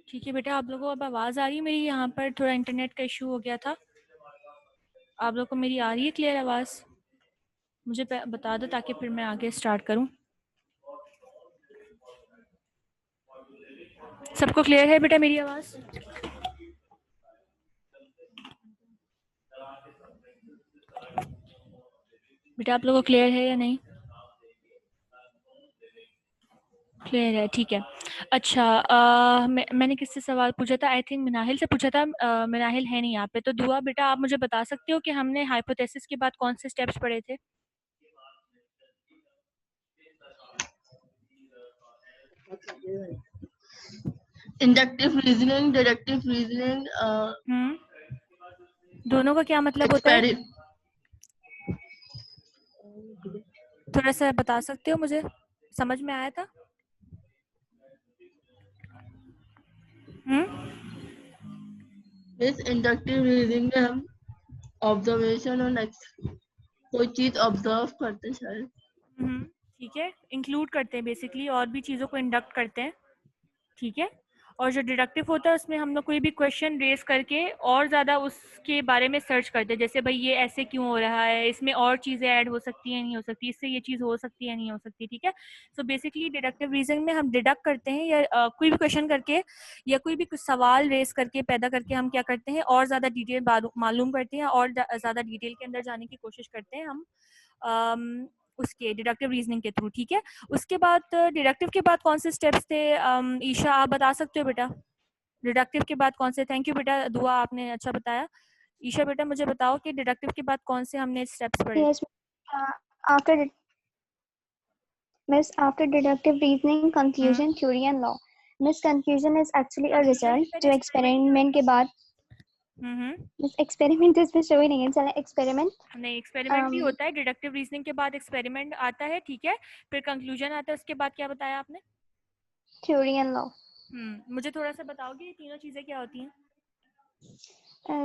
ठीक है बेटा, आप लोगों को अब आवाज़ आ रही है मेरी? यहाँ पर थोड़ा इंटरनेट का इशू हो गया था। आप लोगों को मेरी आ रही है क्लियर आवाज़? मुझे बता दो ताकि फिर मैं आगे स्टार्ट करूँ। सबको क्लियर है बेटा मेरी आवाज़? बेटा आप लोगों को क्लियर है या नहीं? क्लियर है, ठीक है। अच्छा, मैंने किससे सवाल पूछा था? आई थिंक मिनाहिल से पूछा था। मिनाहिल है नहीं यहाँ पे, तो दुआ बेटा आप मुझे बता सकते हो कि हमने हाइपोथेसिस के बाद कौन से स्टेप्स पढ़े थे? इंडक्टिव रीजनिंग, डिडक्टिव रीजनिंग, दोनों का क्या मतलब होता है? थोड़ा सा बता सकते हो मुझे? समझ में आया था? इस इंडक्टिव रीजनिंग में हम ऑब्जर्वेशन और कोई चीज ऑब्जर्व करते हैं शायद। ठीक है, इंक्लूड करते हैं बेसिकली, और भी चीज़ों को इंडक्ट करते हैं। ठीक है। और जो डिडक्टिव होता है उसमें हम लोग कोई भी क्वेश्चन रेज करके और ज़्यादा उसके बारे में सर्च करते हैं, जैसे भाई ये ऐसे क्यों हो रहा है, इसमें और चीज़ें ऐड हो सकती हैं नहीं हो सकती, इससे ये चीज़ हो सकती है नहीं हो सकती। ठीक है। सो बेसिकली डिडक्टिव रीजनिंग में हम डिडक्ट करते हैं या कोई भी क्वेश्चन करके या कोई भी कुछ सवाल रेज करके पैदा करके हम क्या करते हैं, और ज़्यादा डिटेल मालूम करते हैं और ज़्यादा डिटेल के अंदर जाने की कोशिश करते हैं हम उसके डिडक्टिव रीजनिंग के थ्रू। ठीक है। उसके बाद डिडक्टिव के बाद कौन से स्टेप्स थे? ईशा आप बता सकते हो बेटा, डिडक्टिव के बाद कौन से? थैंक यू बेटा, दुआ आपने अच्छा बताया। ईशा बेटा मुझे बताओ कि डिडक्टिव के बाद कौन से हमने स्टेप्स पढ़े? Yes, after Miss, after deductive reasoning, conclusion, theory and law. Miss, conclusion is actually a result जो experiment के बाद Miss, experiment तो इसमें show ही नहीं है, चलें experiment नहीं, एक्सपेरिमेंट भी होता है। डिडक्टिव रीजनिंग के बाद एक्सपेरिमेंट आता है। ठीक है। फिर कंक्लूजन आता है। उसके बाद क्या बताया आपने? theory and law. मुझे थोड़ा सा बताओगे ये तीनों चीजें क्या होती हैं?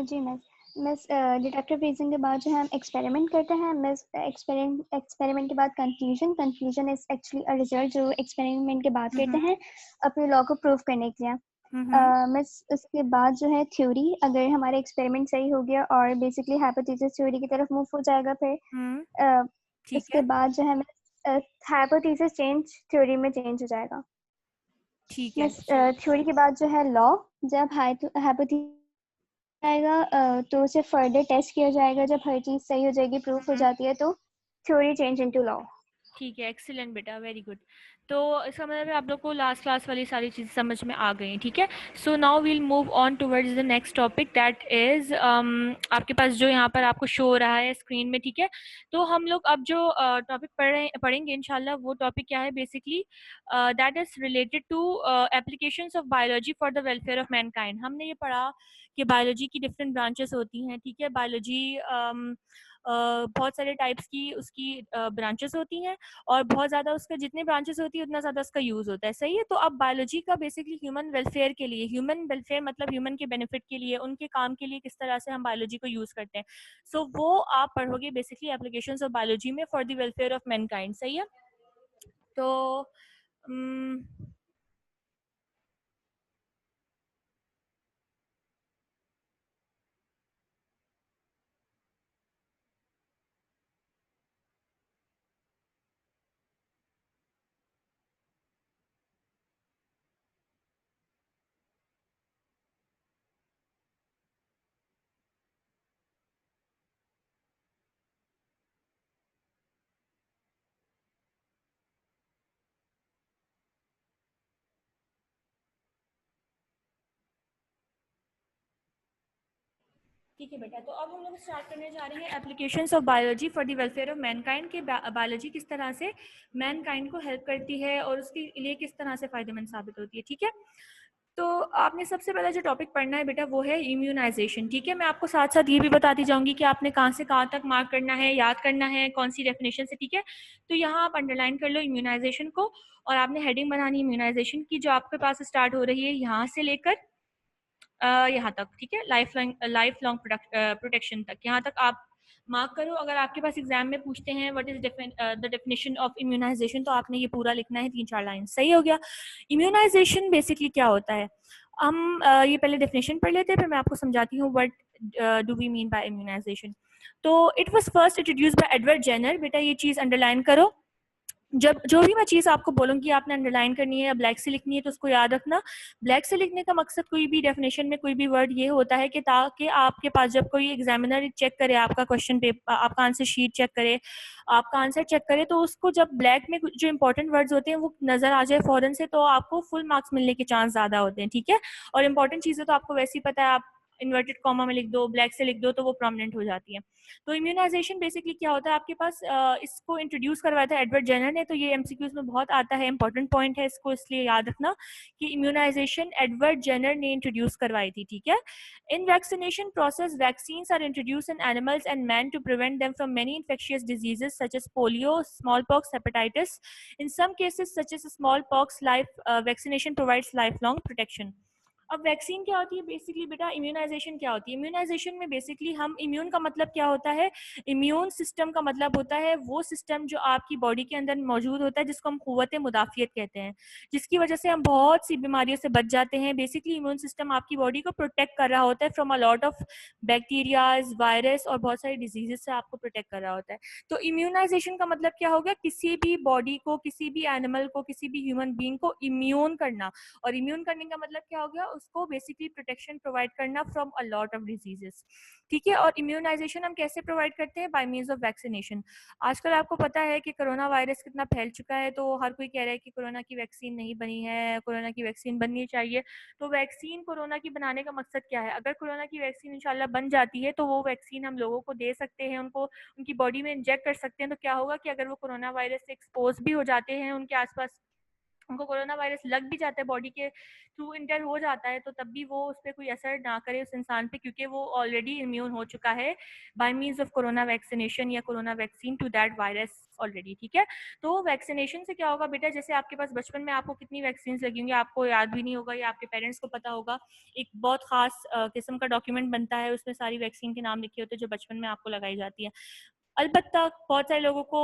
जी मिस डिडक्टिव रीजनिंग के बाद जो है हम एक्सपेरिमेंट करते हैं। मिस एक्सपेरिमेंट के बाद conclusion is actually a result जो एक्सपेरिमेंट के बाद करते हैं अपने लॉ को प्रूव करने के लिए। मिस उसके बाद जो है थ्योरी, अगर हमारा एक्सपेरिमेंट सही हो गया और बेसिकली हाइपोथेसिस थ्योरी की तरफ मूव हो जाएगा। फिर उसके बाद जो है हाइपोथेसिस चेंज थ्योरी में चेंज हो जाएगा। ठीक है। थ्योरी के बाद जो है लॉ, जब हाइपोथेसिस आएगा तो उसे फर्दर टेस्ट किया जाएगा। जब हर चीज सही हो जाएगी, प्रूफ हो जाती है, तो थ्योरी चेंज इनटू लॉ। ठीक है, एक्सीलेंट बेटा, वेरी गुड। तो इसका मतलब है आप लोग को लास्ट क्लास वाली सारी चीज़ें समझ में आ गई। ठीक है। So now we'll move on towards the next topic, that is आपके पास जो यहाँ पर आपको शो हो रहा है स्क्रीन में। ठीक है। तो हम लोग अब जो टॉपिक पढ़ेंगे इंशाल्लाह, वो टॉपिक क्या है basically, that is related to applications of biology for the welfare of mankind. हमने ये पढ़ा कि बायोलॉजी की डिफरेंट ब्रांचेस होती हैं। ठीक है। बायोलॉजी बहुत सारे टाइप्स की उसकी ब्रांचेस होती हैं, और बहुत ज़्यादा उसका जितने ब्रांचेस होती है उतना ज़्यादा उसका यूज़ होता है। सही है। तो अब बायोलॉजी का बेसिकली ह्यूमन वेलफेयर के लिए, ह्यूमन वेलफेयर मतलब ह्यूमन के बेनिफिट के लिए, उनके काम के लिए किस तरह से हम बायोलॉजी को यूज़ करते हैं। सो वो आप पढ़ोगे बेसिकली एप्लीकेशंस ऑफ बायोलॉजी में for the welfare of Mankind. सही है। तो ठीक है बेटा, तो अब हम लोग स्टार्ट करने जा रहे हैं applications of biology for the welfare of Mankind के। बायोलॉजी किस तरह से मैनकाइंड को हेल्प करती है और उसके लिए किस तरह से फायदेमंद साबित होती है। ठीक है। तो आपने सबसे पहला जो टॉपिक पढ़ना है बेटा वो है इम्यूनाइजेशन। ठीक है। मैं आपको साथ साथ ये भी बताती जाऊंगी कि आपने कहाँ से कहाँ तक मार्क करना है, याद करना है, कौन सी डेफिनेशन से। ठीक है। तो यहाँ आप अंडरलाइन कर लो इम्यूनाइजेशन को, और आपने हेडिंग बनानी इम्यूनाइजेशन की, जो आपके पास स्टार्ट हो रही है यहाँ से लेकर यहाँ तक। ठीक है। लाइफ लॉन्ग प्रोटेक्शन तक, यहाँ तक आप मार्क करो। अगर आपके पास एग्जाम में पूछते हैं what is the definition of immunisation, तो आपने ये पूरा लिखना है 3-4 लाइन। सही हो गया। इम्यूनाइजेशन बेसिकली क्या होता है, हम ये पहले डेफिनेशन पढ़ लेते हैं, फिर मैं आपको समझाती हूँ what do we mean by immunization. तो it was first introduced by Edward Jenner. बेटा ये चीज अंडरलाइन करो, जब जो भी मैं चीज़ आपको बोलूँगी आपने अंडरलाइन करनी है या ब्लैक से लिखनी है, तो उसको याद रखना। ब्लैक से लिखने का मकसद कोई भी डेफिनेशन में कोई भी वर्ड ये होता है कि ताकि आपके पास जब कोई एग्जामिनर चेक करे आपका क्वेश्चन पेपर, आपका आंसर शीट चेक करे, आपका आंसर चेक करे, तो उसको जब ब्लैक में जो इंपॉर्टेंट वर्ड्स होते हैं वो नजर आ जाए फौरन से, तो आपको फुल मार्क्स मिलने के चांस ज्यादा होते हैं। ठीक है, और इंपॉर्टेंट चीजें तो आपको वैसे ही पता है, आप इन्वर्टेड कॉमा में लिख दो, ब्लैक से लिख दो, तो वो प्रोमिनेंट हो जाती है। तो इम्यूनाइजेशन बेसिकली क्या होता है, आपके पास इसको इंट्रोड्यूस करवाया था एडवर्ड जेनर ने। तो ये एमसीक्यूज में बहुत आता है, इंपॉर्टेंट पॉइंट है, इसको इसलिए याद रखना कि इम्यूनाइजेशन एडवर्ड जेनर ने इंट्रोड्यूस करवाई थी। ठीक है, in vaccination process vaccines are introduce in animals and man to prevent them from many infectious diseases such as polio, smallpox, hepatitis. In some cases such as smallpox life vaccination provides lifelong protection. अब vaccine क्या होती है basically बेटा, immunisation क्या होती है। Immunisation में basically हम, इम्यून का मतलब क्या होता है, इम्यून सिस्टम का मतलब होता है वो सिस्टम जो आपकी बॉडी के अंदर मौजूद होता है, जिसको हम कुव्वत मुदाफियत कहते हैं, जिसकी वजह से हम बहुत सी बीमारियों से बच जाते हैं। बेसिकली इम्यून सिस्टम आपकी बॉडी को प्रोटेक्ट कर रहा होता है from a lot of bacterias, virus और बहुत सारी डिजीजेस से आपको प्रोटेक्ट कर रहा होता है। तो इम्यूनाइजेशन का मतलब क्या हो गया, किसी भी बॉडी को, किसी भी एनिमल को, किसी भी ह्यूमन बीइंग को इम्यून करना। और इम्यून करने का मतलब क्या हो गया, उसको बेसिकली प्रोटेक्शन प्रोवाइड करना from a lot of diseases. ठीक है, और इम्यूनाइजेशन हम कैसे प्रोवाइड करते हैं, बाय मींस ऑफ वैक्सीनेशन। आजकल आपको पता है कि कोरोना वायरस कितना फैल चुका है, तो हर कोई कह रहा है कि कोरोना की वैक्सीन नहीं बनी है, कोरोना की वैक्सीन बननी चाहिए। तो वैक्सीन कोरोना की बनाने का मकसद क्या है, अगर कोरोना की वैक्सीन इंशाल्लाह बन जाती है, तो वो वैक्सीन हम लोगों को दे सकते हैं, उनको उनकी बॉडी में इंजेक्ट कर सकते हैं। तो क्या होगा कि अगर वो कोरोना वायरस से एक्सपोज भी हो जाते हैं, उनके आसपास उनको कोरोना वायरस लग भी जाता है, बॉडी के थ्रू इंटर हो जाता है, तो तब भी वो उस पर कोई असर ना करे उस इंसान पे, क्योंकि वो ऑलरेडी इम्यून हो चुका है by means of corona vaccination या corona vaccine to that virus already. ठीक है, तो वैक्सीनेशन से क्या होगा बेटा, जैसे आपके पास बचपन में आपको कितनी वैक्सीन लगी होंगी, आपको याद भी नहीं होगा या आपके पेरेंट्स को पता होगा। एक बहुत खास किस्म का डॉक्यूमेंट बनता है, उसमें सारी वैक्सीन के नाम लिखे होते हैं जो बचपन में आपको लगाई जाती है। अलबत्ता बहुत सारे लोगों को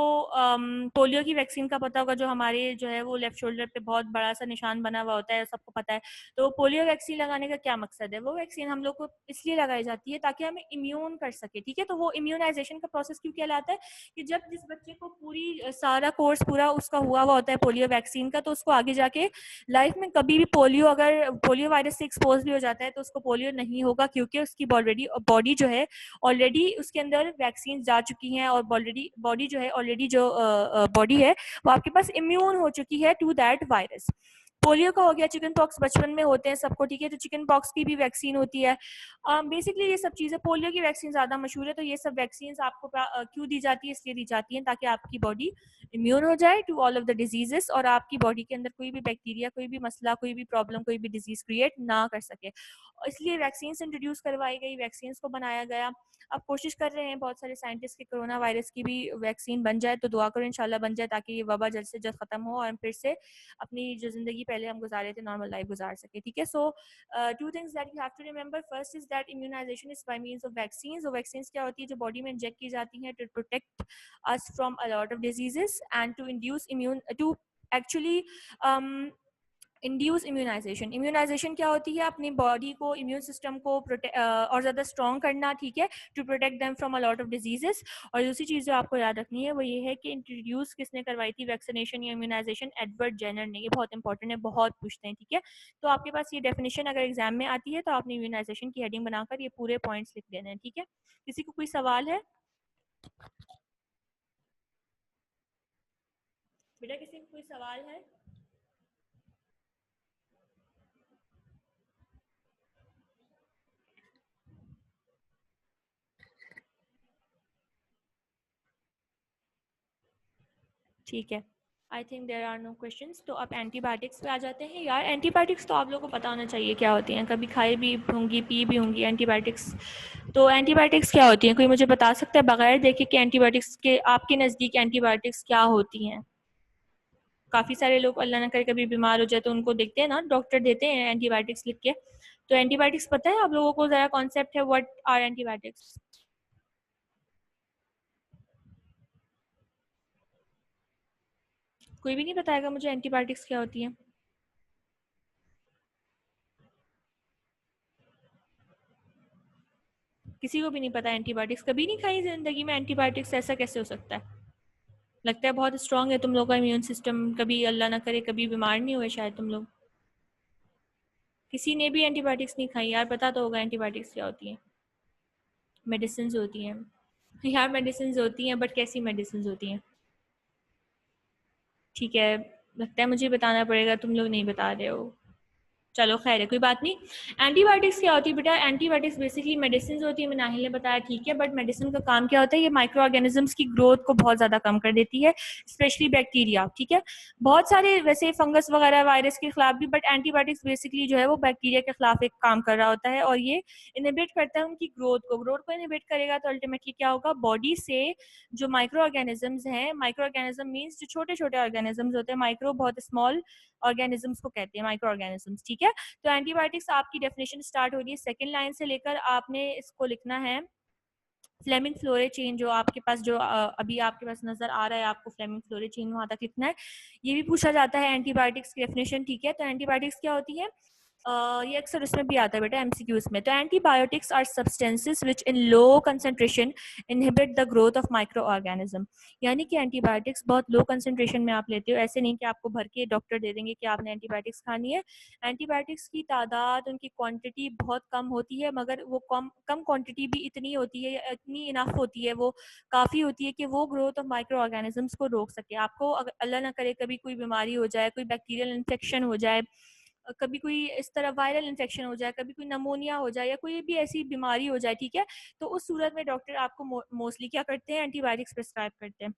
पोलियो की वैक्सीन का पता होगा, जो हमारे जो है वो लेफ्ट शोल्डर पे बहुत बड़ा सा निशान बना हुआ होता है, सबको पता है। तो पोलियो वैक्सीन लगाने का क्या मकसद है, वो वैक्सीन हम लोग को इसलिए लगाई जाती है ताकि हमें इम्यून कर सके। ठीक है, तो वो इम्यूनाइजेशन का प्रोसेस क्यों कहलाता है कि जब जिस बच्चे को पूरी सारा कोर्स पूरा उसका हुआ होता है पोलियो वैक्सीन का, तो उसको आगे जाके लाइफ में कभी भी पोलियो, अगर पोलियो वायरस से एक्सपोज भी हो जाता है, तो उसको पोलियो नहीं होगा, क्योंकि उसकी बॉडी जो है ऑलरेडी उसके अंदर वैक्सीन जा चुकी हैं, और बॉडी जो है ऑलरेडी जो बॉडी है वो आपके पास इम्यून हो चुकी है टू दैट वायरस। पोलियो का हो गया, चिकन पॉक्स बचपन में होते हैं सबको। ठीक है, तो चिकन पॉक्स की भी वैक्सीन होती है। बेसिकली ये सब चीजें, पोलियो की वैक्सीन ज्यादा मशहूर है। तो ये सब वैक्सीन आपको क्यों दी जाती है, इसलिए दी जाती है ताकि आपकी बॉडी इम्यून हो जाए to all of the diseases, और आपकी बॉडी के अंदर कोई भी बैक्टीरिया, कोई भी मसला, कोई भी प्रॉब्लम, कोई भी डिजीज क्रिएट ना कर सके। इसलिए वैक्सीन इंट्रोड्यूस करवाई गई, वैक्सीन को बनाया गया। अब कोशिश कर रहे हैं बहुत सारे साइंटिस्ट कि कोरोना वायरस की भी वैक्सीन बन जाए, तो दुआ करो इंशाल्लाह बन जाए, ताकि ये वबा जल्द से जल्द खत्म हो और हम फिर से अपनी जो जिंदगी पहले हम गुजारे थे नॉर्मल लाइफ गुजार सके। ठीक है, so two things that you have to remember, first is that immunization is by means of vaccines. वो वैक्सीन्स क्या होती है, जो बॉडी में इंजेक्ट की जाती हैं to protect us from a lot of diseases and to induce immune to actually induce immunisation. Immunisation क्या होती है, अपनी बॉडी को, इम्यून सिस्टम को और ज़्यादा स्ट्रॉन्ग करना। ठीक है, to protect them from a lot of diseases. और दूसरी चीज़ जो आपको याद रखनी है वो ये है कि इंट्रोड्यूस किसने करवाई थी वैक्सीनेशन या इम्यूनाइजेशन, एडवर्ड जेनर ने। ये बहुत इंपॉर्टेंट है, बहुत पूछते हैं। ठीक है, तो आपके पास ये डेफिनेशन अगर एग्जाम में आती है, तो आपने इम्यूनाइजेशन की हेडिंग बनाकर ये पूरे पॉइंट्स लिख देने हैं। ठीक है, किसी को कोई सवाल है बेटा, किसी को कोई सवाल है? ठीक है, I think there are no questions. तो अब एंटीबायोटिक्स पे आ जाते हैं। यार एंटीबायोटिक्स तो आप लोगों को पता होना चाहिए क्या होती हैं, कभी खाई भी होंगी, पी भी होंगी एंटीबायोटिक्स। तो एंटीबायोटिक्स क्या होती हैं, कोई मुझे बता सकता है बगैर देखे कि एंटीबायोटिक्स के आपके नज़दीक एंटीबायोटिक्स क्या होती हैं? काफ़ी सारे लोग अल्लाह ना करे कभी बीमार हो जाए तो उनको देखते हैं ना, डॉक्टर देते हैं एंटीबायोटिक्स लिख के। तो एंटीबायोटिक्स पता है आप लोगों को, ज़रा कॉन्सेप्ट है व्हाट आर एंटीबायोटिक्स? कोई भी नहीं बताएगा मुझे एंटीबायोटिक्स क्या होती है? किसी को भी नहीं पता एंटीबायोटिक्स? कभी नहीं खाई जिंदगी में एंटीबायोटिक्स? ऐसा कैसे हो सकता है? लगता है बहुत स्ट्रांग है तुम लोग का इम्यून सिस्टम, कभी अल्लाह ना करे कभी बीमार नहीं हुए शायद तुम लोग। किसी ने भी एंटीबायोटिक्स नहीं खाई यार? पता तो होगा एंटीबायोटिक्स क्या होती है। मेडिसिन होती हैं यार, मेडिसिन होती हैं, बट कैसी मेडिसिन होती हैं? ठीक है, लगता है मुझे बताना पड़ेगा, तुम लोग नहीं बता रहे हो। चलो खैर है, कोई बात नहीं। एंटीबायोटिक्स क्या होती है बेटा? एंटीबायोटिक्स बेसिकली मेडिसिन होती है, नाहिल ने बताया, ठीक है, बट मेडिसिन का काम क्या होता है? ये माइक्रो ऑर्गेनिजम्स की ग्रोथ को बहुत ज्यादा कम कर देती है, स्पेशली बैक्टीरिया, ठीक है। बहुत सारे वैसे फंगस वगैरह वायरस के खिलाफ भी, बट एंटीबायोटिक्स बेसिकली जो है वो बैक्टीरिया के खिलाफ एक काम कर रहा होता है, और ये इनहिबिट करता है उनकी ग्रोथ को इनहिबिट करेगा तो अल्टीमेटली क्या होगा? बॉडी से जो माइक्रो ऑर्गेनिजम्स हैं, माइक्रो ऑर्गेनिज्म मीन्स जो छोटे छोटे ऑर्गेनिजम्स होते हैं, माइक्रो बहुत स्मॉल ऑर्गेनिजम्स को कहते हैं माइक्रो ऑर्गेनिजम्स, ठीक है। तो एंटीबायोटिक्स आपकी डेफिनेशन स्टार्ट हो रही है सेकंड लाइन से लेकर, आपने इसको लिखना है फ्लेमिंग फ्लोरे चेन, जो आपके पास जो अभी आपके पास नजर आ रहा है आपको, फ्लेमिंग फ्लोरे चेन वहां तक लिखना है। ये भी पूछा जाता है एंटीबायोटिक्स की डेफिनेशन, ठीक है। तो एंटीबायोटिक्स क्या होती है? ये अक्सर उसमें भी आता है बेटा एमसीक्यूज में। तो antibiotics are substances which in low concentration inhibit the growth of microorganism. यानी कि एंटीबायोटिक्स बहुत लो कंसंट्रेशन में आप लेते हो, ऐसे नहीं कि आपको भर के डॉक्टर दे देंगे कि आपने एंटीबायोटिक्स खानी है। एंटीबायोटिक्स की तादाद, उनकी क्वांटिटी बहुत कम होती है, मगर वो कम क्वांटिटी भी इतनी होती है, इतनी इनफ होती है, वो काफ़ी होती है कि वो ग्रोथ ऑफ माइक्रो ऑर्गेनिजम्स को रोक सके। आपको अगर अल्लाह ना करे कभी कोई बीमारी हो जाए, कोई बैक्टीरियल इन्फेक्शन हो जाए, कभी कोई इस तरह वायरल इन्फेक्शन हो जाए, कभी कोई नमोनिया हो जाए, या कोई भी ऐसी बीमारी हो जाए, ठीक है, तो उस सूरत में डॉक्टर आपको मोस्टली क्या करते हैं? एंटीबायोटिक्स प्रिस्क्राइब करते हैं।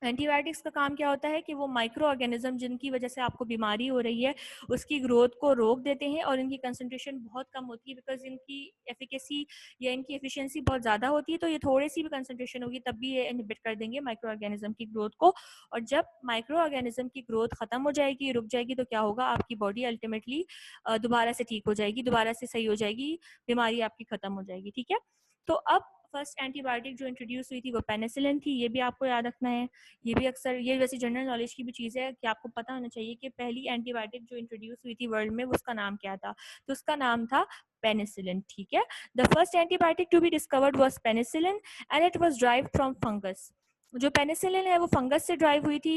एंटीबायोटिक्स का काम क्या होता है कि वो माइक्रो ऑर्गेनिज्म जिनकी वजह से आपको बीमारी हो रही है उसकी ग्रोथ को रोक देते हैं, और इनकी कंसंट्रेशन बहुत कम होती है, बिकॉज इनकी एफिकेसी या इनकी एफिशिएंसी बहुत ज़्यादा होती है। तो ये थोड़ी सी भी कंसंट्रेशन होगी तब भी ये इनहिबिट कर देंगे माइक्रो ऑर्गेनिज्म की ग्रोथ को। और जब माइक्रो ऑर्गेनिज्म की ग्रोथ खत्म हो जाएगी, रुक जाएगी, तो क्या होगा? आपकी बॉडी अल्टीमेटली दोबारा से ठीक हो जाएगी, दोबारा से सही हो जाएगी, बीमारी आपकी खत्म हो जाएगी, ठीक है। तो अब फर्स्ट एंटीबायोटिक जो इंट्रोड्यूस हुई थी वो पेनिसिलिन थी, ये भी आपको याद रखना है। ये भी अक्सर, ये वैसे जनरल नॉलेज की भी चीज़ है कि आपको पता होना चाहिए कि पहली एंटीबायोटिक जो इंट्रोड्यूस हुई थी वर्ल्ड में, उसका नाम क्या था? तो उसका नाम था पेनिसिलिन, ठीक है। The first antibiotic to be discovered was penicillin and it was derived from fungus. जो पेनिसिलिन है वो फंगस से ड्राइव हुई थी।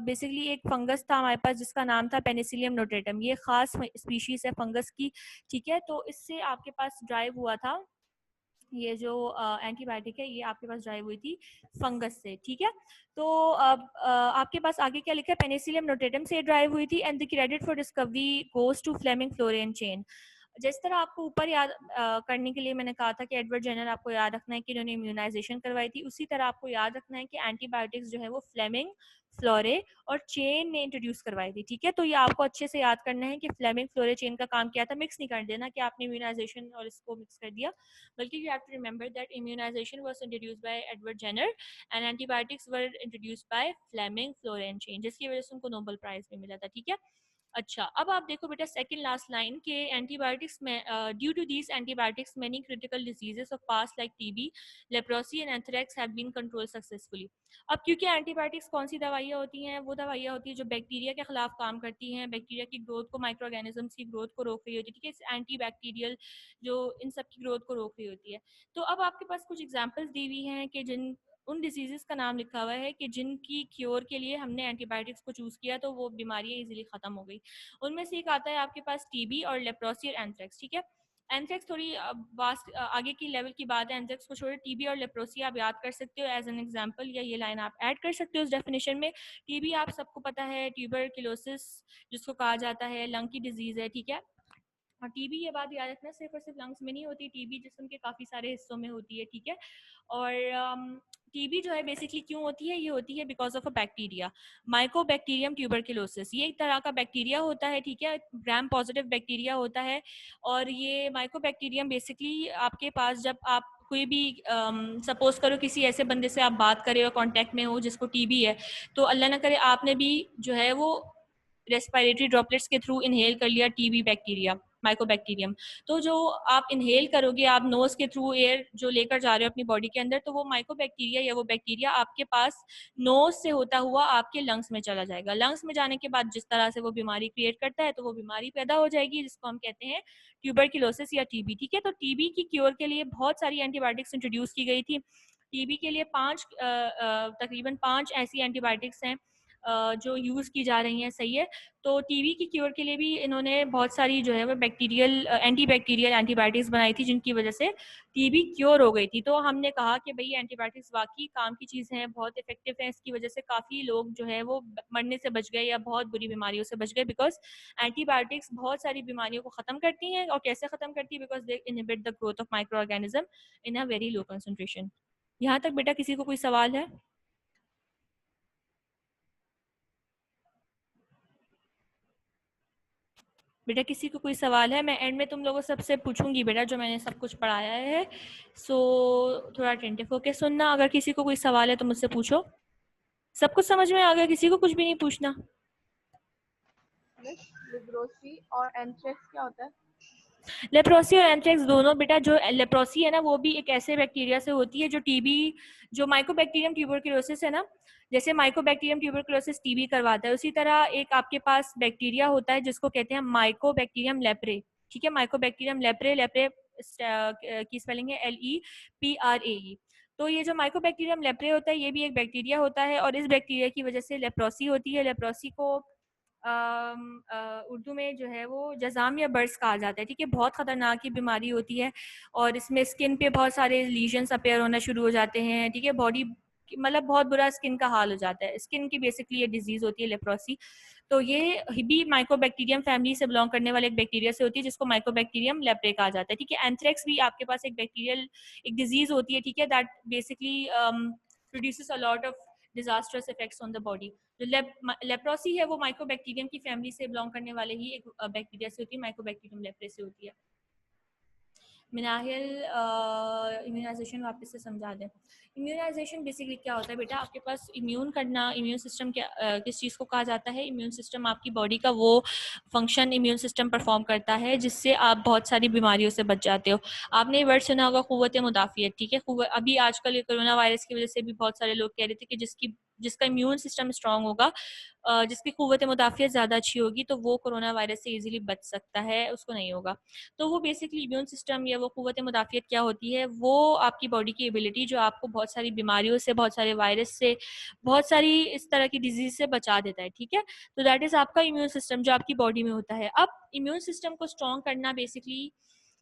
बेसिकली एक फंगस था हमारे पास जिसका नाम था पेनिसिलियम नोटेटम, ये खास स्पीशीज है फंगस की, ठीक है। तो इससे आपके पास ड्राइव हुआ था ये जो एंटीबायोटिक है, ये आपके पास ड्राइव हुई थी फंगस से, ठीक है। तो अब आपके पास आगे क्या लिखा है? पेनिसिलियम नोटेटम से ड्राइव हुई थी and the credit for discovery goes to Fleming Florey and Chain. जिस तरह आपको ऊपर याद करने के लिए मैंने कहा था कि एडवर्ड जेनर आपको याद रखना है कि इन्होंने इम्यूनाइजेशन करवाई थी, उसी तरह आपको याद रखना है कि एंटीबायोटिक्स जो है वो फ्लेमिंग, फ्लोरे और चेन ने इंट्रोड्यूस करवाई थी, ठीक है। तो ये आपको अच्छे से याद करना है कि फ्लेमिंग, फ्लोरे, चेन का काम क्या था। मिक्स नहीं कर देना कि आपने इम्यूनाइजेशन और इसको मिक्स कर दिया, बल्कि you have to remember that immunization was introduced by Edward Jenner and antibiotics were introduced by Fleming, Flore and Chain, जिसकी वजह से उनको नोबेल प्राइज भी मिला था, ठीक है। अच्छा, अब आप देखो बेटा सेकंड लास्ट लाइन के एंटीबायोटिक्स में, due to these antibiotics many critical diseases of past like TB, leprosy and anthrax have been control successfully. अब क्योंकि एंटीबायोटिक्स कौन सी दवाइयाँ होती हैं? वो दवाइयाँ होती है जो बैक्टीरिया के खिलाफ काम करती हैं, बैक्टीरिया की ग्रोथ को, माइक्रो ऑर्गेनिजम्स की ग्रोथ को रोक रही होती है, ठीक है, एंटी बैक्टीरियल जो इन सब की ग्रोथ को रोक रही होती है। तो अब आपके पास कुछ एग्जाम्पल्स दी हुई हैं कि जिन उन डिजीजेस का नाम लिखा हुआ है कि जिनकी क्योर के लिए हमने एंटीबायोटिक्स को चूज किया तो वो बीमारियां इजीली खत्म हो गई। उनमें से एक आता है आपके पास टीबी और लेप्रोसी और एंथ्रेक्स, ठीक है। एंथ्रेक्स थोड़ी वास्ट आगे की लेवल की बात है, एंथ्रेक्स को छोड़े टीबी और लेप्रोसी आप याद कर सकते हो एज एन एग्जांपल, या ये लाइन आप ऐड कर सकते हो उस डेफिनेशन में। टीबी आप सबको पता है, ट्यूबरक्लोसिस जिसको कहा जाता है, लंग की डिजीज है, ठीक है। और टीबी, ये बात याद रखना, सिर्फ और सिर्फ लंग्स में नहीं होती टीबी, जिस्म के काफ़ी सारे हिस्सों में होती है, ठीक है। और टीबी जो है बेसिकली क्यों होती है? ये होती है because of a bacteria, Mycobacterium tuberculosis. ये एक तरह का बैक्टीरिया होता है, ठीक है, ग्राम पॉजिटिव बैक्टीरिया होता है। और ये माइकोबैक्टीरियम बेसिकली आपके पास जब आप कोई भी सपोज करो किसी ऐसे बंदे से आप बात करें और कांटेक्ट में हो जिसको टीबी है, तो अल्लाह ना करे आपने भी जो है वो रेस्पिरेटरी ड्रॉपलेट्स के थ्रू इनहेल कर लिया टीबी बैक्टीरिया, माइकोबैक्टीरियम। तो जो आप इनहेल करोगे, आप नोज के थ्रू एयर जो लेकर जा रहे हो अपनी बॉडी के अंदर, तो वो माइकोबैक्टीरिया या वो बैक्टीरिया आपके पास नोज से होता हुआ आपके लंग्स में चला जाएगा। लंग्स में जाने के बाद जिस तरह से वो बीमारी क्रिएट करता है, तो वो बीमारी पैदा हो जाएगी जिसको हम कहते हैं ट्यूबरक्लोसिस या टीबी। ठीक है, तो टीबी की क्योर के लिए बहुत सारी एंटीबायोटिक्स इंट्रोड्यूस की गई थी। टीबी के लिए तकरीबन 5 ऐसी एंटीबायोटिक्स हैं जो यूज़ की जा रही हैं, सही है। तो टीबी की क्योर के लिए भी इन्होंने बहुत सारी जो है वो एंटीबैक्टीरियल एंटीबायोटिक्स बनाई थी, जिनकी वजह से टीबी क्योर हो गई थी। तो हमने कहा कि भाई एंटीबायोटिक्स वाकई काम की चीज़ हैं, बहुत इफेक्टिव हैं, इसकी वजह से काफ़ी लोग जो है वो मरने से बच गए या बहुत बुरी बीमारियों से बच गए, बिकॉज एंटीबायोटिक्स बहुत सारी बीमारियों को ख़त्म करती हैं। और कैसे ख़त्म करती है? Because they inhibit the growth of micro organism in a very low concentration. यहाँ तक बेटा किसी को कोई सवाल है? बेटा किसी को कोई सवाल है? मैं एंड में तुम लोगों सबसे पूछूंगी बेटा, जो मैंने सब कुछ पढ़ाया है। सो थोड़ा अटेंटिव होके सुनना। अगर किसी को कोई सवाल है तो मुझसे पूछो। सब कुछ समझ में आ गया? किसी को कुछ भी नहीं पूछना? लेप्रोसी और एंथ्रेक्स क्या होता है? लेप्रोसी और एंथ्रेक्स दोनों बेटा, जो लेप्रोसी है ना वो भी एक ऐसे बैक्टीरिया से होती है जो टीबी, जो माइकोबैक्टीरियम ट्यूबरक्लोसिस है ना, जैसे माइकोबैक्टीरियम ट्यूबरक्लोसिस टीबी करवाता है, उसी तरह एक आपके पास बैक्टीरिया होता है जिसको कहते हैं माइकोबैक्टीरियम लेप्रे। ठीक है, माइकोबैक्टीरियम लेप्रे, लेप्रे की स्पेलिंग है LEPRAE। तो ये जो माइकोबैक्टीरियम लेप्रे होता है ये भी एक बैक्टीरिया होता है, और इस बैक्टीरिया की वजह से लेप्रोसी होती है। लेप्रोसी को उर्दू में जो है वो जज़ाम या बर्स कहा जाता है। ठीक है, बहुत ख़तरनाक ही बीमारी होती है, और इसमें स्किन पे बहुत सारे लीजन्स अपेयर होना शुरू हो जाते हैं। ठीक है, बॉडी मतलब बहुत बुरा स्किन का हाल हो जाता है। स्किन की बेसिकली ये डिजीज़ होती है लेप्रोसी। तो ये भी माइकोबैक्टीरियम फैमिली से बिलोंग करने वाले एक बैक्टीरिया से होती है जिसको माइकोबैक्टीरियम लेप्रे कहा जाता है। ठीक है, एंथ्रेक्स भी आपके पास एक बैक्टीरियल एक डिजीज़ होती है। ठीक है, that basically produces a lot of disasters effects on the body. जो लेप्रोसी है वो माइकोबैक्टीरियम की फैमिली से बिलोंग करने वाले ही एक बैक्टीरिया से होती है, माइकोबैक्टीरियम लेप्रे से होती है। मिनाहिल इम्यूनाइजेशन वापस से समझा दें। इम्यूनाइजेशन बेसिकली क्या होता है बेटा? आपके पास इम्यून करना, इम्यून सिस्टम क्या किस चीज़ को कहा जाता है? इम्यून सिस्टम आपकी बॉडी का वो फंक्शन इम्यून सिस्टम परफॉर्म करता है जिससे आप बहुत सारी बीमारियों से बच जाते हो। आपने ये वर्ड सुना होगा, क़ुव्वत मुदाफ़ियत। ठीक है, अभी आजकल ये कोरोना वायरस की वजह से भी बहुत सारे लोग कह रहे थे कि जिसका इम्यून सिस्टम स्ट्रांग होगा, जिसकी क़ुव्वत मुदाफ़ियत ज़्यादा अच्छी होगी, तो वो कोरोना वायरस से ईजिली बच सकता है, उसको नहीं होगा। तो वो बेसिकली इम्यून सिस्टम या वो क़ुव्वत मुदाफ़ियत क्या होती है? वो आपकी बॉडी की एबिलिटी जो आपको बहुत सारी बीमारियों से, बहुत सारे वायरस से, बहुत सारी इस तरह की डिजीज़ से बचा देता है। ठीक है, तो दैट इज़ आपका इम्यून सिस्टम जो आपकी बॉडी में होता है। अब इम्यून सिस्टम को स्ट्रॉन्ग करना basically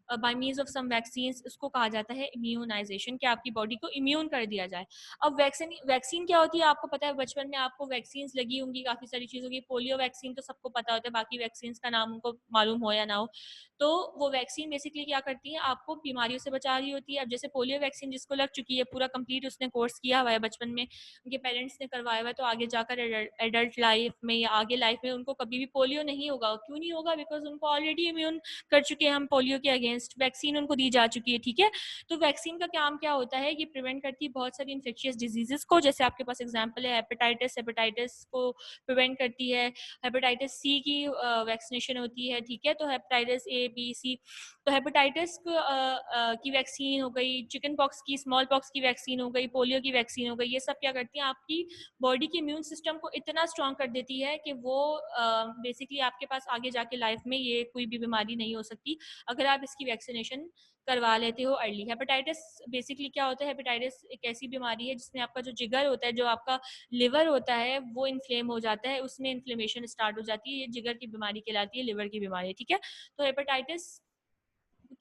by means of some vaccines, उसको कहा जाता है इम्यूनाइजेशन, कि आपकी बॉडी को इम्यून कर दिया जाए। अब वैक्सीन क्या होती है? आपको पता है, बचपन में आपको वैक्सीन्स लगी होंगी, काफ़ी सारी चीज़ों की। पोलियो वैक्सीन तो सबको पता होता है, बाकी वैक्सीन्स का नाम उनको मालूम हो या ना हो। तो वो वैक्सीन बेसिकली क्या करती है? आपको बीमारियों से बचा रही होती है। अब जैसे पोलियो वैक्सीन जिसको लग चुकी है, पूरा कंप्लीट उसने कोर्स किया हुआ है, बचपन में उनके पेरेंट्स ने करवाया हुआ है, तो आगे जाकर एडल्ट लाइफ में या आगे लाइफ में उनको कभी भी पोलियो नहीं होगा। क्यों नहीं होगा? बिकॉज उनको ऑलरेडी इम्यून कर चुके हैं हम पोलियो के अगेंस्ट, वैक्सीन उनको दी जा चुकी है। ठीक है, तो वैक्सीन का काम क्या होता है? ये प्रिवेंट करती है बहुत सारी इन्फेक्शियस डिजीजेस को। जैसे आपके पास एग्जांपल है हेपेटाइटिस को प्रिवेंट करती है। हेपेटाइटिस सी की वैक्सीनेशन होती है। ठीक है, तो हेपेटाइटिस A, B, C, तो हेपेटाइटिस की वैक्सीन हो गई, चिकन पॉक्स की, स्मॉल पॉक्स की वैक्सीन हो गई, पोलियो की वैक्सीन हो गई। ये सब क्या करती हैं? आपकी बॉडी के इम्यून सिस्टम को इतना स्ट्रॉन्ग कर देती है कि वो बेसिकली आपके पास आगे जाके लाइफ में ये कोई भी बीमारी नहीं हो सकती अगर आप इसकी वैक्सीनेशन करवा लेते हो अर्ली। हेपेटाइटिस बेसिकली क्या होता है? हेपेटाइटिस एक ऐसी बीमारी है जिसमें आपका जो जिगर होता है, जो आपका लिवर होता है, वो इन्फ्लेम हो जाता है, उसमें इन्फ्लेमेशन स्टार्ट हो जाती है। ये जिगर की बीमारी कहलाती है, लिवर की बीमारी। ठीक है, तो हेपेटाइटिस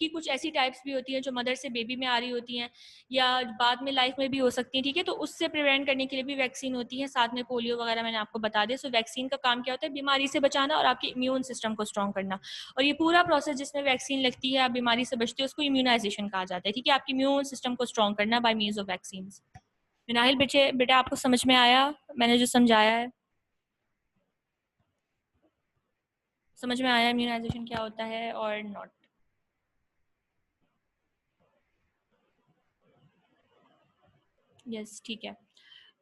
की कुछ ऐसी टाइप्स भी होती हैं जो मदर से बेबी में आ रही होती हैं या बाद में लाइफ में भी हो सकती हैं। ठीक है, तो उससे प्रिवेंट करने के लिए भी वैक्सीन होती है, साथ में पोलियो वगैरह मैंने आपको बता दिया। सो वैक्सीन का काम क्या होता है? बीमारी से बचाना और आपके इम्यून सिस्टम को स्ट्रॉन्ग करना। और ये पूरा प्रोसेस जिसमें वैक्सीन लगती है, आप बीमारी से बचते हो, उसको इम्यूनाइजेशन कहा जाता है। ठीक है, आपके इम्यून सिस्टम को स्ट्रॉन्ग करना bye means of vaccine. Minahil बेटा आपको समझ में आया मैंने जो समझाया है? समझ में आया इम्यूनाइजेशन क्या होता है और नॉट? यस, ठीक है।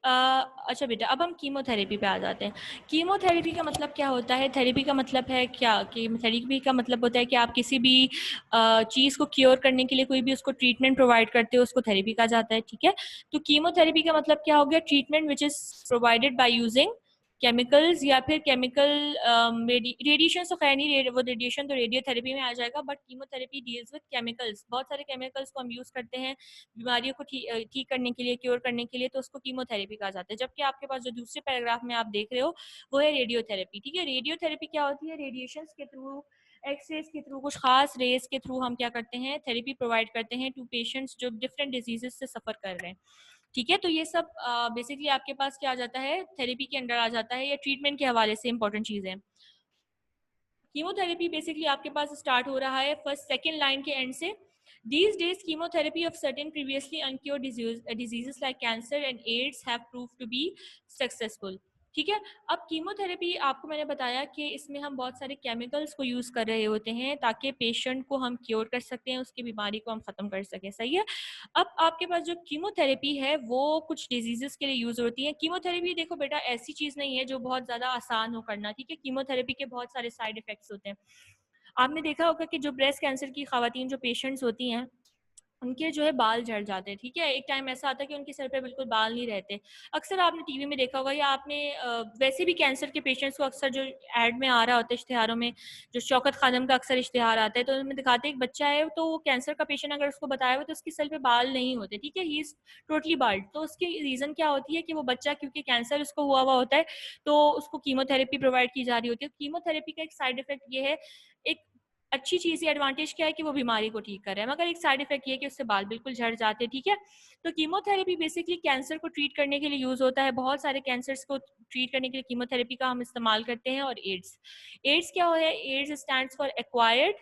अच्छा बेटा, अब हम कीमोथेरेपी पे आ जाते हैं। कीमोथेरेपी का मतलब क्या होता है? थेरेपी का मतलब है क्या? कीमोथेरेपी का मतलब होता है कि आप किसी भी चीज़ को क्योर करने के लिए कोई भी उसको ट्रीटमेंट प्रोवाइड करते हो, उसको थेरेपी कहा जाता है, ठीक है। तो कीमोथेरेपी का मतलब क्या हो गया? Treatment which is provided by using chemicals या फिर केमिकल रेडिएशन तो खैर नहीं, वो रेडिएशन तो रेडियोथेरेपी में आ जाएगा, but chemotherapy deals with chemicals. बहुत सारे केमिकल्स को हम यूज करते हैं बीमारियों को ठीक करने के लिए, क्योर करने के लिए, तो उसको कीमोथेरेपी कहा जाता है। जबकि आपके पास जो दूसरे पैराग्राफ में आप देख रहे हो वो है रेडियोथेरेपी, ठीक है। रेडियोथेरेपी क्या होती है? रेडिएशन के थ्रू, एक्सरेज के थ्रू, कुछ खास रेज के थ्रू हम क्या करते हैं? थेरेपी प्रोवाइड करते हैं टू पेशेंट्स जो डिफरेंट डिजीजेस से सफर कर रहे हैं, ठीक है। तो ये सब बेसिकली आपके पास क्या आ जाता है? थेरेपी के अंडर आ जाता है, या ट्रीटमेंट के हवाले से इंपॉर्टेंट चीजें। कीमोथेरेपी बेसिकली आपके पास स्टार्ट हो रहा है फर्स्ट सेकेंड लाइन के एंड से। These days, chemotherapy of certain previously uncured diseases like cancer and AIDS have proved to be successful. ठीक है। अब कीमोथेरेपी आपको मैंने बताया कि इसमें हम बहुत सारे केमिकल्स को यूज कर रहे होते हैं ताकि पेशेंट को हम क्योर कर सकते हैं, उसकी बीमारी को हम खत्म कर सकें, सही है। अब आपके पास जो कीमोथेरेपी है वो कुछ डिजीजेस के लिए यूज होती है। कीमोथेरेपी देखो बेटा ऐसी चीज नहीं है जो बहुत ज्यादा आसान हो करना, ठीक है। कीमोथेरेपी के बहुत सारे साइड इफेक्ट्स होते हैं। आपने देखा होगा कि जो ब्रेस्ट कैंसर की खवातीन जो पेशेंट्स होती हैं उनके जो है बाल झड़ जाते हैं, ठीक है। एक टाइम ऐसा आता है कि उनके सर पे बिल्कुल बाल नहीं रहते। अक्सर आपने टीवी में देखा होगा या आपने वैसे भी कैंसर के पेशेंट्स को अक्सर जो एड में आ रहा होता है इश्तिहारों में, जो शौकत खानम का अक्सर इश्तिहार आता है तो उनमें दिखाते हैं एक बच्चा है तो वो कैंसर का पेशेंट अगर उसको बताया हुआ तो उसके सर पे बाल नहीं होते, ठीक है। He is totally bald. तो उसकी रीजन क्या होती है कि वो बच्चा क्योंकि कैंसर उसको हुआ हुआ होता है तो उसको कीमोथेरेपी प्रोवाइड की जा रही होती है। कीमोथेरेपी का एक साइड इफेक्ट ये है, एक अच्छी चीज या एडवांटेज क्या है कि वो बीमारी को ठीक कर रहे हैं, मगर एक साइड इफेक्ट ये है कि उससे बाल बिल्कुल झड़ जाते हैं, ठीक है। तो कीमोथेरेपी बेसिकली कैंसर को ट्रीट करने के लिए यूज होता है। बहुत सारे कैंसर्स को ट्रीट करने के लिए कीमोथेरेपी का हम इस्तेमाल करते हैं। और एड्स, एड्स क्या है? AIDS stands for acquired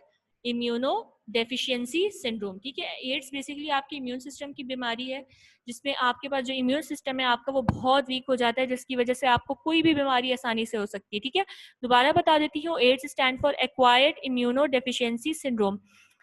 immunodeficiency syndrome, ठीक है। एड्स बेसिकली आपके इम्यून सिस्टम की बीमारी है जिसमें आपके पास जो इम्यून सिस्टम है आपका वो बहुत वीक हो जाता है, जिसकी वजह से आपको कोई भी बीमारी आसानी से हो सकती है, ठीक है। दोबारा बता देती हूँ, AIDS stand for acquired immunodeficiency syndrome.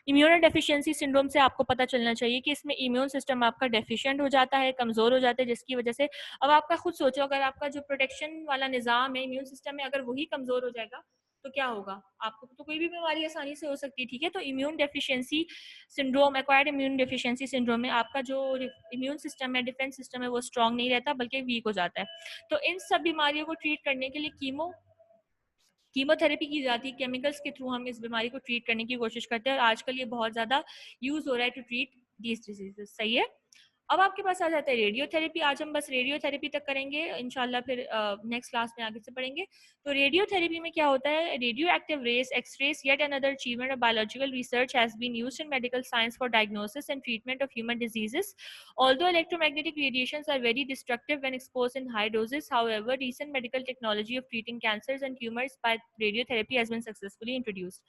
Immunodeficiency syndrome से आपको पता चलना चाहिए कि इसमें इम्यून सिस्टम आपका डेफिशिएंट हो जाता है, कमजोर हो जाता है, जिसकी वजह से अब आपका खुद सोचो अगर आपका जो प्रोटेक्शन वाला निजाम है इम्यून सिस्टम में अगर वही कमजोर हो जाएगा तो क्या होगा? आपको तो कोई भी बीमारी आसानी से हो सकती है, ठीक है। तो immune deficiency syndrome, acquired immune deficiency syndrome में आपका जो इम्यून सिस्टम है, डिफेंस सिस्टम है, वो स्ट्रांग नहीं रहता बल्कि वीक हो जाता है। तो इन सब बीमारियों को ट्रीट करने के लिए कीमोथेरेपी की जाती है। केमिकल्स के थ्रू हम इस बीमारी को ट्रीट करने की कोशिश करते हैं और आजकल ये बहुत ज्यादा यूज हो रहा है टू ट्रीट दीज डिजीजेस, सही है। अब आपके पास आ जाता है रेडियोथेरेपी। आज हम बस रेडियोथेरेपी तक करेंगे इंशाल्लाह, फिर नेक्स्ट क्लास में आगे से पढ़ेंगे। तो रेडियोथेरेपी में क्या होता है? Radioactive rays X rays yet another achievement of biological research has been used in medical science for diagnosis and treatment of human diseases. Although electromagnetic radiations are very destructive when exposed in high doses, however, recent medical technology of treating cancers and tumors by radiotherapy has been successfully introduced.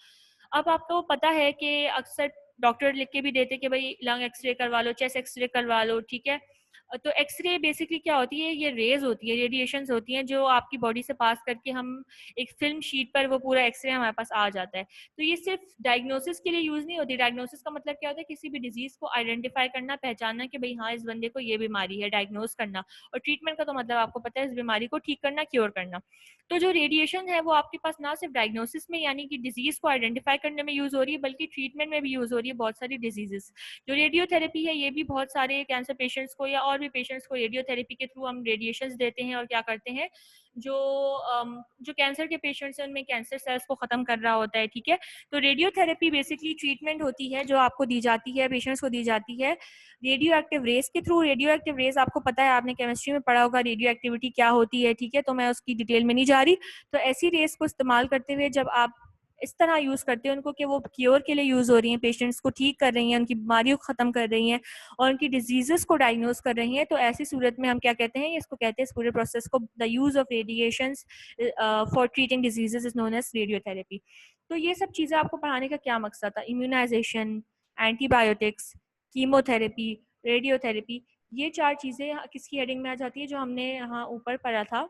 अब आपको पता है कि अक्सर doctor लिख के भी देते कि भाई लंग एक्सरे करवा लो, चेस्ट एक्सरे करवा लो, ठीक है। तो एक्सरे बेसिकली क्या होती है? ये रेज होती है, रेडिएशंस होती हैं जो आपकी बॉडी से पास करके हम एक फिल्म शीट पर वो पूरा एक्सरे हमारे पास आ जाता है। तो ये सिर्फ डायग्नोसिस के लिए यूज नहीं होती। डायग्नोसिस का मतलब क्या होता है? किसी भी डिजीज को आइडेंटिफाई करना, पहचानना कि भाई हाँ इस बंदे को ये बीमारी है, डायग्नोस करना। और ट्रीटमेंट का तो मतलब आपको पता है, इस बीमारी को ठीक करना, क्योर करना। तो जो रेडिएशन है वो आपके पास ना सिर्फ डायग्नोसिस में यानी कि डिजीज को आइडेंटिफाई करने में यूज हो रही है बल्कि ट्रीटमेंट में भी यूज हो रही है बहुत सारी डिजीजेस। जो रेडियोथेरेपी है ये भी बहुत सारे कैंसर पेशेंट्स को या और भी पेशेंट्स को रेडियोथेरेपी के थ्रू हम रेडिएशंस देते हैं और क्या करते हैं, जो कैंसर के पेशेंट्स हैं उनमें कैंसर सेल्स को खत्म कर रहा होता है, ठीक है। तो रेडियोथेरेपी बेसिकली ट्रीटमेंट होती है जो आपको दी जाती है, पेशेंट्स को दी जाती है रेडियो एक्टिव रेस के थ्रू। रेडियो एक्टिव रेस आपको पता है, आपने केमिस्ट्री में पढ़ा होगा रेडियो एक्टिविटी क्या होती है, ठीक है। तो मैं उसकी डिटेल में नहीं जा रही। तो ऐसी रेस को इस्तेमाल करते हुए जब आप इस तरह यूज करते हैं उनको कि वो क्योर के लिए यूज हो रही हैं, पेशेंट्स को ठीक कर रही हैं, उनकी बीमारियों को खत्म कर रही हैं और उनकी डिजीजेस को डायग्नोज कर रही हैं, तो ऐसी सूरत में हम क्या कहते हैं? इसको कहते हैं, इस पूरे प्रोसेस को, the use of radiations for treating diseases is known as radiotherapy. तो ये सब चीजें आपको पढ़ाने का क्या मकसद था? इम्यूनाइजेशन, एंटीबायोटिक्स, कीमोथेरेपी, रेडियोथेरेपी, ये चार चीजें किसकी हेडिंग में आ जाती है? जो हमने यहाँ ऊपर पढ़ा था,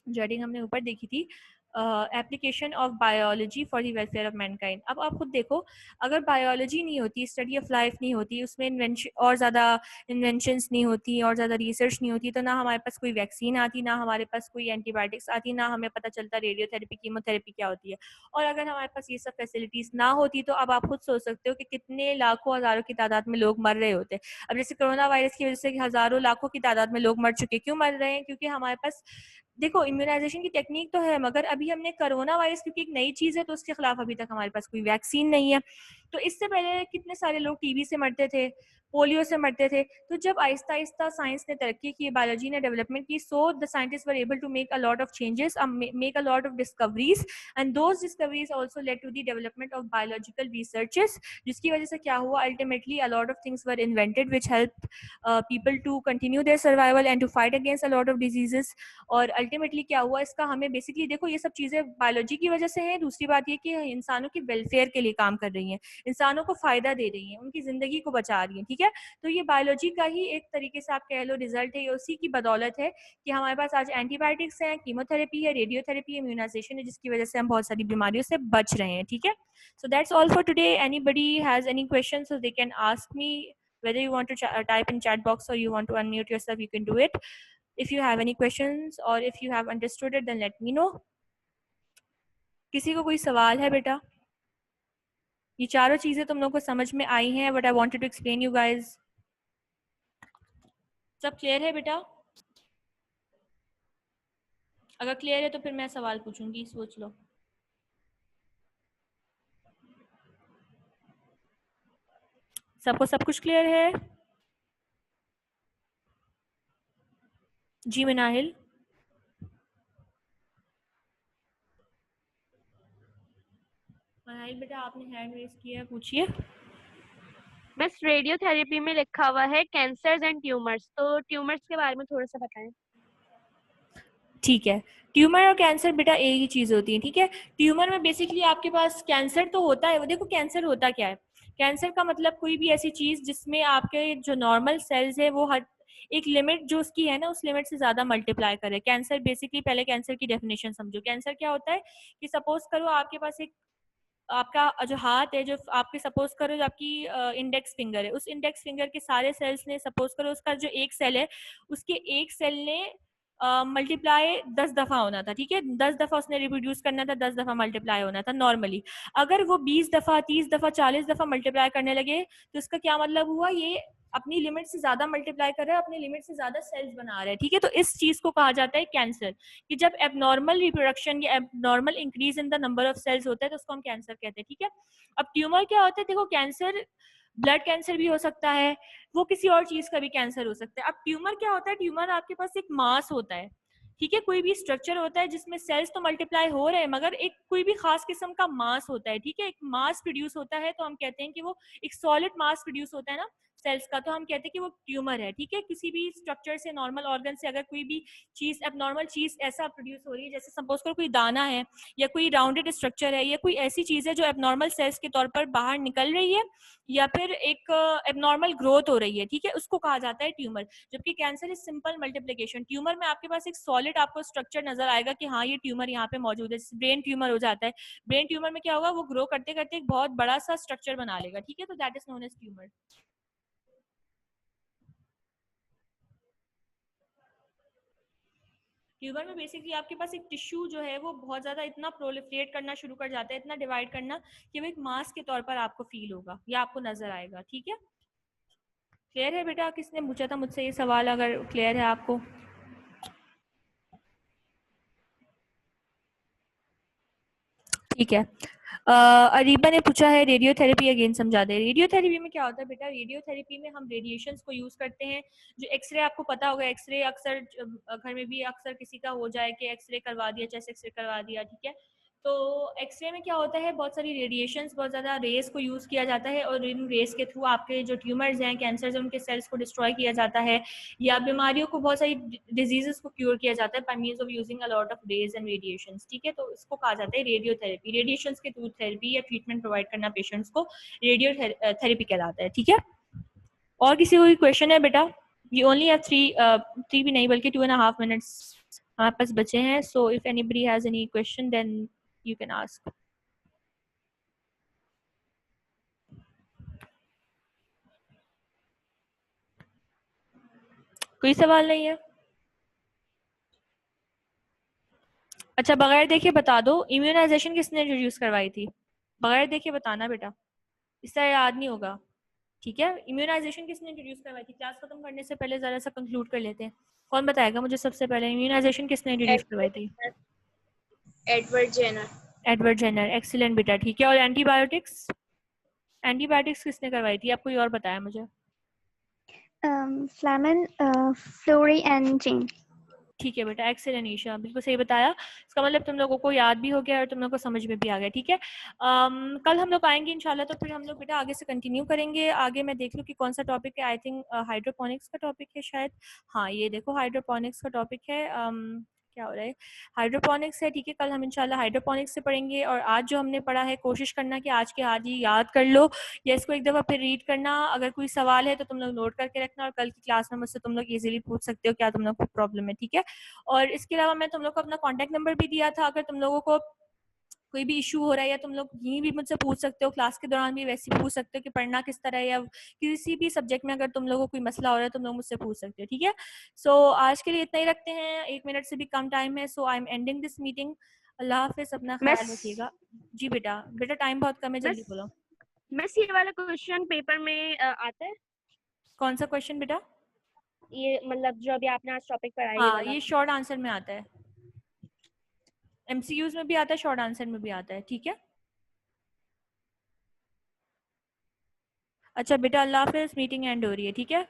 जो हेडिंग हमने ऊपर देखी थी, application of biology for the welfare of Mankind. अब आप खुद देखो, अगर बायोलॉजी नहीं होती, स्टडी ऑफ लाइफ नहीं होती, उसमें इन्वेंशन और ज़्यादा इन्वेंशंस नहीं होती और ज़्यादा रिसर्च नहीं होती, तो ना हमारे पास कोई वैक्सीन आती, ना हमारे पास कोई एंटीबायोटिक्स आती, ना हमें पता चलता रेडियोथेरेपी कीमोथेरेपी क्या होती है। और अगर हमारे पास ये सब फैसिलिटीज़ ना होती तो अब आप खुद सोच सकते हो कि कितने लाखों हज़ारों की तादाद में लोग मर रहे होते। अब जैसे कोरोना वायरस की वजह से हज़ारों लाखों की तादाद में लोग मर चुके। क्यों मर रहे हैं? क्योंकि हमारे पास देखो इम्यूनाइजेशन की टेक्निक तो है, मगर अभी हमने कोरोना वायरस, क्योंकि एक नई चीज़ है तो उसके खिलाफ अभी तक हमारे पास कोई वैक्सीन नहीं है। तो इससे पहले कितने सारे लोग टीबी से मरते थे, पोलियो से मरते थे। तो जब आहिस्ता आहिस्ता साइंस ने तरक्की की, बायोलॉजी ने डेवलपमेंट की, so the scientist were able to make a lot of changes, make a lot of discoveries, and those discoveries also led to the development of biological researches, जिसकी वजह से क्या हुआ, ultimately a lot of things were invented which help people to continue their survival and to fight against a lot of diseases. और ultimately क्या हुआ, इसका हमें बेसिकली देखो ये सब चीज़ें बायोलॉजी की वजह से है। दूसरी बात ये कि इंसानों के वेलफेयर के लिए काम कर रही हैं, इंसानों को फायदा दे रही हैं, उनकी जिंदगी को बचा रही हैं, ठीक है। तो ये बायोलॉजी का ही एक तरीके से आप कह लो रिजल्ट है, ये उसी की बदौलत है कि हमारे पास आज एंटीबायोटिक्स हैं, कीमोथेरेपी है, रेडियोथेरेपी है, इम्यूनाइजेशन है, जिसकी वजह से हम बहुत सारी बीमारियों से बच रहे हैं, ठीक है। So that's all for today. Anybody has any question so they can ask me, whether you want to type in chat box or you want to unmute yourself, you can do it. If you have any questions or if you have understood it, then let me know. किसी को कोई सवाल है बेटा? ये चारों चीजें तुम लोगों को समझ में आई हैं, what I wanted to explain you guys. सब क्लियर है बेटा? अगर क्लियर है तो फिर मैं सवाल पूछूंगी, सोच लो। सबको सब कुछ क्लियर है? जी मनाहिल। मनाहिल बेटा आपने हैंड रेज किया है, पूछिए। बस रेडियोथेरेपी में लिखा हुआ है कैंसर्स एंड ट्यूमर्स, तो ट्यूमर्स के बारे में थोड़ा सा बताएं। ठीक है, ट्यूमर और कैंसर बेटा एक ही चीज होती है, ठीक है। ट्यूमर में बेसिकली आपके पास कैंसर तो होता है, वो देखो कैंसर होता क्या है। कैंसर का मतलब कोई भी ऐसी चीज जिसमें आपके जो नॉर्मल सेल्स है वो हर एक लिमिट जो उसकी है ना, उस लिमिट से ज्यादा मल्टीप्लाई करे। कैंसर बेसिकली, पहले कैंसर की डेफिनेशन समझो। कैंसर क्या होता है कि सपोज करो आपके पास एक, आपका जो हाथ है, जो आपके सपोज करो जो आपकी इंडेक्स फिंगर है, उस इंडेक्स फिंगर के सारे सेल्स ने, सपोज करो उसका जो एक सेल है, उसके एक सेल ने मल्टीप्लाई 10 दफा होना था, ठीक है। 10 दफा उसने रिप्रोड्यूस करना था, 10 दफा मल्टीप्लाई होना था नॉर्मली। अगर वो 20 दफा, 30 दफा, 40 दफा मल्टीप्लाई करने लगे तो इसका क्या मतलब हुआ, ये अपनी लिमिट से ज्यादा मल्टीप्लाई कर रहा है, अपनी लिमिट से ज्यादा सेल्स बना रहा है, ठीक है। तो इस चीज को कहा जाता है कैंसर, कि जब एबनॉर्मल रिप्रोडक्शन या abnormal increase in the number of cells होता है तो उसको हम कैंसर कहते हैं, ठीक है। अब ट्यूमर क्या होता है, देखो कैंसर ब्लड कैंसर भी हो सकता है, वो किसी और चीज का भी कैंसर हो सकता है। अब ट्यूमर क्या होता है, ट्यूमर आपके पास एक मास होता है, ठीक है। कोई भी स्ट्रक्चर होता है जिसमें सेल्स तो मल्टीप्लाई हो रहे हैं मगर एक कोई भी खास किस्म का मास होता है, ठीक है। एक मास प्रोड्यूस होता है, तो हम कहते हैं कि वो एक सॉलिड मास प्रोड्यूस होता है ना सेल्स का, तो हम कहते हैं कि वो ट्यूमर है, ठीक है। किसी भी स्ट्रक्चर से, नॉर्मल ऑर्गन से अगर कोई भी चीज, एबनॉर्मल चीज ऐसा प्रोड्यूस हो रही है, जैसे सपोज करो कोई दाना है या कोई राउंडेड स्ट्रक्चर है या कोई ऐसी चीज है जो एबनॉर्मल सेल्स के तौर पर बाहर निकल रही है या फिर एक एबनॉर्मल ग्रोथ हो रही है, ठीक है, उसको कहा जाता है ट्यूमर। जबकि cancer is simple multiplication. Tumour में आपके पास एक सॉलिड आपको स्ट्रक्चर नजर आएगा कि हाँ ये ट्यूमर यहाँ पे मौजूद है। ब्रेन ट्यूमर हो जाता है, ब्रेन ट्यूमर में क्या होगा, वो ग्रो करते करते एक बहुत बड़ा सा स्ट्रक्चर बना लेगा, ठीक है। तो that is known as tumour. Tumour में बेसिकली आपके पास एक टिश्यू जो है वो बहुत ज्यादा इतना प्रोलिफरेट करना शुरू कर जाता है, इतना डिवाइड करना कि वो एक मास के तौर पर आपको फील होगा या आपको नजर आएगा, ठीक है। क्लियर है बेटा? किसने पूछा था मुझसे ये सवाल, अगर क्लियर है आपको? ठीक है। अरीबा ने पूछा है रेडियोथेरेपी अगेन समझा दे। रेडियोथेरेपी में क्या होता है बेटा, रेडियोथेरेपी में हम रेडिएशंस को यूज करते हैं। जो एक्सरे आपको पता होगा, एक्सरे अक्सर घर में भी अक्सर किसी का हो जाए कि एक्सरे करवा दिया, चेस्ट एक्सरे करवा दिया, ठीक है। तो एक्सरे में क्या होता है, बहुत सारी रेडिएशंस, बहुत ज़्यादा रेस को यूज़ किया जाता है और इन रेस के थ्रू आपके जो ट्यूमर्स हैं, कैंसर्स हैं, उनके सेल्स को डिस्ट्रॉय किया जाता है या बीमारियों को, बहुत सारी डिजीजेस को क्योर किया जाता है by means of using a lot of rays and radiations, ठीक है। तो इसको कहा जाता है रेडियोथेरेपी। रेडिएशंस के थ्रू थेरेपी या ट्रीटमेंट प्रोवाइड करना पेशेंट्स को रेडियोथेरेपी कहलाता है, ठीक है। और किसी को क्वेश्चन है बेटा? यू ओनली हैव थ्री भी नहीं बल्कि 2.5 मिनट्स हमारे पास बचे हैं. So if anybody has any question then you can ask. कोई सवाल नहीं है? अच्छा, बगैर देखे बता दो, इम्यूनाइजेशन किसने इंट्रोड्यूस करवाई थी? बगैर देखे बताना बेटा, इस तरह याद नहीं होगा. ठीक है, इम्यूनाइजेशन किसने इंट्रोड्यूस करवाई थी? क्लास खत्म करने से पहले जरा सा कंक्लूड कर लेते हैं. कौन बताएगा मुझे सबसे पहले इम्यूनाइजेशन किसने इंट्रोड्यूस करवाई थी? Edward Jenner. Edward Jenner. Excellent बेटा, ठीक है. और एंटीबायोटिक्स, एंटीबायोटिक्स किसने करवाई थी? आप कोई और बताया मुझे. फ्लेमन, फ्लोरी एंड चेन. ठीक है बेटा, एक्सेलेंट ईशा, बिल्कुल सही बताया. इसका मतलब तुम लोगों को याद भी हो गया और तुम लोगों को समझ में भी आ गया. ठीक है, कल हम लोग आएंगे इंशाल्लाह, तो फिर हम लोग बेटा आगे से कंटिन्यू करेंगे. आगे मैं देख लूँ कि कौन सा टॉपिक है. आई थिंक हाइड्रोपोनिक्स का टॉपिक है शायद. हाँ, ये देखो हाइड्रोपोनिक्स का टॉपिक है. क्या हो रहा है? हाइड्रोपोनिक्स है. ठीक है, कल हम इंशाल्लाह हाइड्रोपोनिक्स से पढ़ेंगे. और आज जो हमने पढ़ा है, कोशिश करना कि आज के आज ही याद कर लो, या इसको एक दफ़ा फिर रीड करना. अगर कोई सवाल है तो तुम लोग नोट करके रखना, और कल की क्लास में मुझसे तुम लोग इजीली पूछ सकते हो क्या तुम लोग को प्रॉब्लम है. ठीक है, और इसके अलावा मैं तुम लोग को अपना कॉन्टैक्ट नंबर भी दिया था. अगर तुम लोगों को कोई भी इशू हो रहा है, या तुम लोग यहीं भी मुझसे पूछ सकते हो, क्लास के दौरान भी वैसे ही पूछ सकते हो कि पढ़ना किस तरह है, या किसी भी सब्जेक्ट में अगर तुम लोगों को कोई मसला हो रहा है तुम लोग मुझसे पूछ सकते हो. ठीक है, सो आज के लिए इतना ही रखते हैं, 1 मिनट से भी कम टाइम है. So I am ending this meeting. अल्लाह हाफिज, अपना ख्याल मिस रखिएगा. जी बेटा, बेटा टाइम बहुत कम है, जल्दी मिस बोलो. मिस ये वाला क्वेश्चन पेपर में आता है? कौन सा क्वेश्चन बेटा? ये मतलब जो अभी आपने आज टॉपिक पढ़ा है ये हाँ, वाला. ये शॉर्ट आंसर में आता है, MCQs में भी आता है, शॉर्ट आंसर में भी आता है. ठीक है, अच्छा बेटा, अल्लाह हाफिज, मीटिंग एंड हो रही है. ठीक है,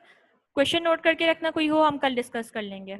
क्वेश्चन नोट करके रखना, कोई हो हम कल डिस्कस कर लेंगे.